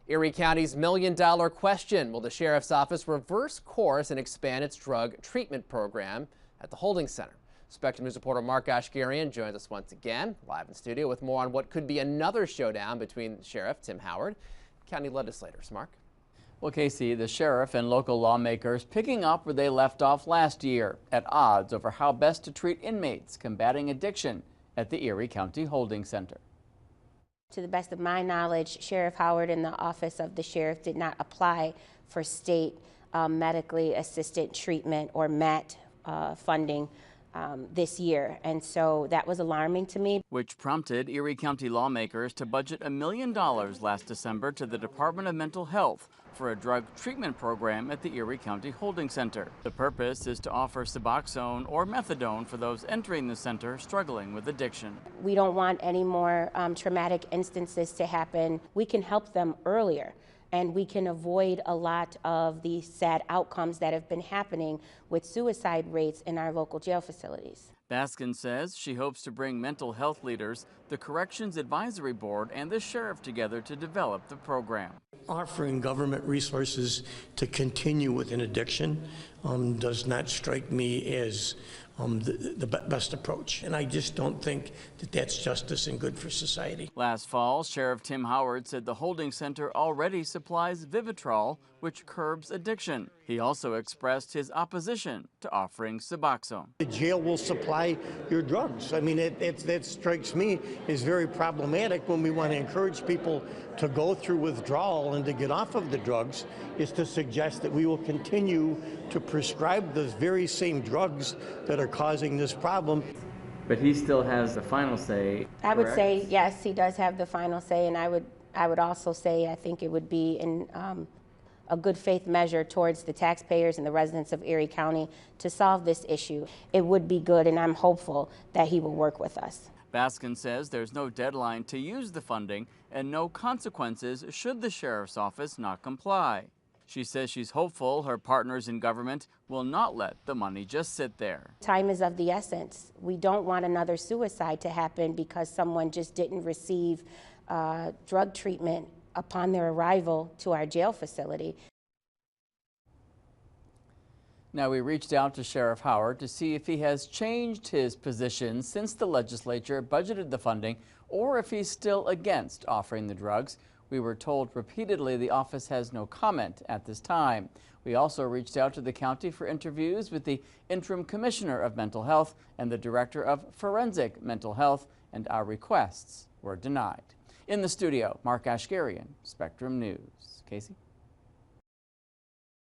Erie County's million-dollar question: will the sheriff's office reverse course and expand its drug treatment program at the holding center? Spectrum News reporter Mark Goshgarian joins us once again, live in studio, with more on what could be another showdown between Sheriff Tim Howard and county legislators. Mark? Well, Casey, the sheriff and local lawmakers picking up where they left off last year, at odds over how best to treat inmates combating addiction at the Erie County Holding Center. To the best of my knowledge, Sheriff Howard and the Office of the Sheriff did not apply for state medically assisted treatment or MET funding this year, and so that was alarming to me. Which prompted Erie County lawmakers to budget $1 million last December to the Department of Mental Health for a drug treatment program at the Erie County Holding Center. The purpose is to offer Suboxone or methadone for those entering the center struggling with addiction. We don't want any more traumatic instances to happen. We can help them earlier, and we can avoid a lot of the sad outcomes that have been happening with suicide rates in our local jail facilities. Baskin says she hopes to bring mental health leaders, the Corrections Advisory Board, and the sheriff together to develop the program. Offering government resources to continue with an addiction does not strike me as the best approach, and I just don't think that that's justice and good for society. Last fall, Sheriff Tim Howard said the holding center already supplies Vivitrol, which curbs addiction. He also expressed his opposition to offering Suboxone. The jail will supply your drugs. I mean, that strikes me as very problematic when we want to encourage people to go through withdrawal and to get off of the drugs, is to suggest that we will continue to prescribe those very same drugs that are causing this problem. But he still has the final say. I would say yes, he does have the final say, and I would also say I think it would be in a good faith measure towards the taxpayers and the residents of Erie County to solve this issue. It would be good, and I'm hopeful that he will work with us. Baskin says there's no deadline to use the funding and no consequences should the sheriff's office not comply. She says she's hopeful her partners in government will not let the money just sit there. Time is of the essence. We don't want another suicide to happen because someone just didn't receive drug treatment upon their arrival to our jail facility. Now, we reached out to Sheriff Howard to see if he has changed his position since the legislature budgeted the funding, or if he's still against offering the drugs. We were told repeatedly the office has no comment at this time. We also reached out to the county for interviews with the interim commissioner of mental health and the director of forensic mental health, and our requests were denied. In the studio, Mark Goshgarian, Spectrum News. Casey?